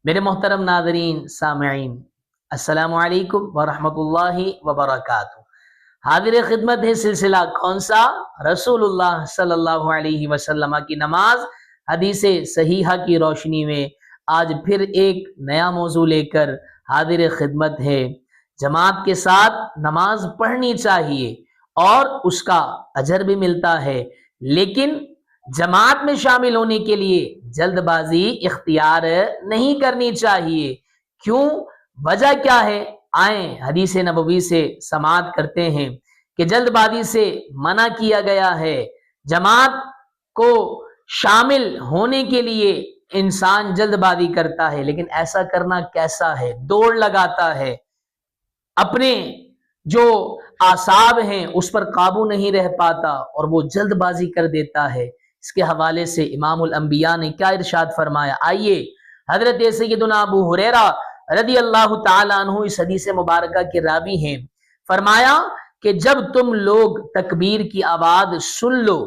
میرے محترم ناظرین سامعین، السلام علیکم ورحمۃ اللہ وبرکاتہ۔ حاضر خدمت ہے سلسلہ کون سا؟ رسول اللہ صلی اللہ علیہ وسلم کی نماز، حدیث صحیحہ کی روشنی میں آج پھر ایک نیا موضوع لے کر حاضر خدمت ہے۔ جماعت کے ساتھ نماز پڑھنی چاہیے اور اس کا اجر بھی ملتا ہے، لیکن جماعت میں شامل ہونے کے لیے جلد بازی اختیار نہیں کرنی چاہیے۔ کیوں؟ وجہ کیا ہے؟ آئیں حدیث نبوی سے سماعت کرتے ہیں کہ جلد بازی سے منع کیا گیا ہے۔ جماعت کو شامل ہونے کے لیے انسان جلد بازی کرتا ہے، لیکن ایسا کرنا کیسا ہے؟ دوڑ لگاتا ہے، اپنے جو اعصاب ہیں اس پر قابو نہیں رہ پاتا اور وہ جلد بازی کر دیتا ہے۔ اس کے حوالے سے امام الانبیاء نے کیا ارشاد فرمایا؟ آئیے حضرت سیدنا ابو ہریرہ رضی اللہ تعالیٰ عنہ اس حدیث مبارکہ کے راوی ہیں، فرمایا کہ جب تم لوگ تکبیر کی آواز سن لو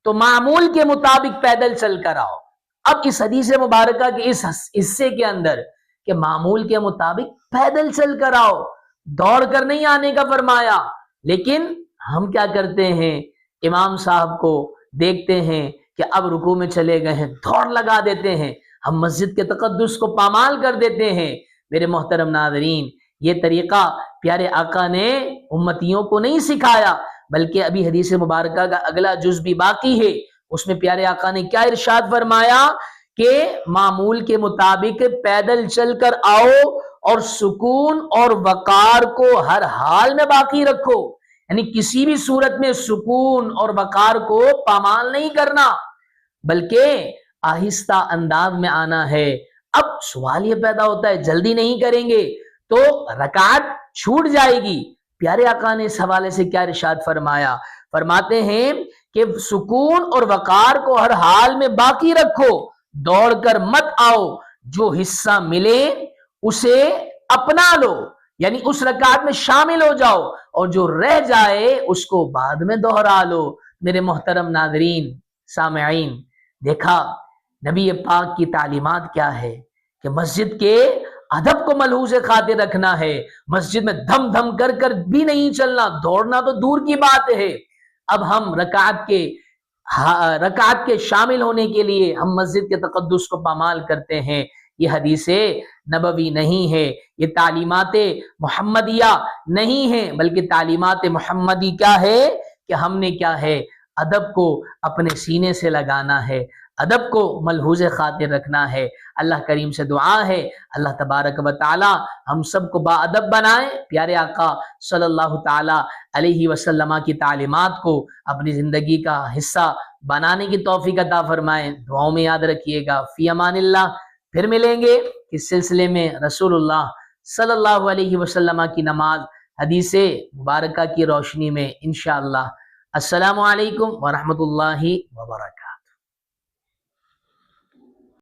تو معمول کے مطابق پیدل چل کر آؤ۔ اب اس حدیث مبارکہ کے اس حصے کے اندر کہ معمول کے مطابق پیدل چل کر آؤ، دوڑ کر نہیں آنے کا فرمایا۔ لیکن ہم کیا کرتے ہیں؟ امام صاحب کو دیکھتے ہیں کہ اب رکوع میں چلے گئے ہیں، دوڑ لگا دیتے ہیں، ہم مسجد کے تقدس کو پامال کر دیتے ہیں۔ میرے محترم ناظرین، یہ طریقہ پیارے آقا نے امتیوں کو نہیں سکھایا، بلکہ ابھی حدیث مبارکہ کا اگلا جز بھی باقی ہے۔ اس میں پیارے آقا نے کیا ارشاد فرمایا کہ معمول کے مطابق پیدل چل کر آؤ اور سکون اور وقار کو ہر حال میں باقی رکھو، یعنی کسی بھی صورت میں سکون اور وقار کو پامال نہیں کرنا، بلکہ آہستہ انداز میں آنا ہے۔ اب سوال یہ پیدا ہوتا ہے جلدی نہیں کریں گے تو رکعت چھوٹ جائے گی۔ پیارے آقا نے اس حوالے سے کیا ارشاد فرمایا؟ فرماتے ہیں کہ سکون اور وقار کو ہر حال میں باقی رکھو، دوڑ کر مت آؤ، جو حصہ ملے اسے اپنا لو، یعنی اس رکعت میں شامل ہو جاؤ، اور جو رہ جائے اس کو بعد میں دوہرا لو۔ میرے محترم ناظرین سامعین، دیکھا نبی پاک کی تعلیمات کیا ہے کہ مسجد کے ادب کو ملحوظ خاطر رکھنا ہے، مسجد میں دھم دھم کر کر بھی نہیں چلنا، دوڑنا تو دور کی بات ہے۔ اب ہم رکعت کے شامل ہونے کے لیے ہم مسجد کے تقدس کو پامال کرتے ہیں۔ یہ حدیث نبوی نہیں ہے، یہ تعلیمات محمدیہ نہیں ہے، بلکہ تعلیمات محمدی کیا ہے کہ ہم نے کیا ہے ادب کو اپنے سینے سے لگانا ہے، ادب کو ملحوظ خاطر رکھنا ہے۔ اللہ کریم سے دعا ہے اللہ تبارک و تعالی ہم سب کو با ادب بنائے، پیارے آقا صلی اللہ تعالی علیہ وسلم کی تعلیمات کو اپنی زندگی کا حصہ بنانے کی توفیق عطا فرمائے۔ دعاؤں میں یاد رکھیے گا۔ فی امان اللہ۔ پھر ملیں گے اس سلسلے میں رسول اللہ صلی اللہ علیہ وسلم کی نماز، حدیث مبارکہ کی روشنی میں انشاءاللہ۔ السلام علیکم ورحمۃ اللہ وبرکاتہ۔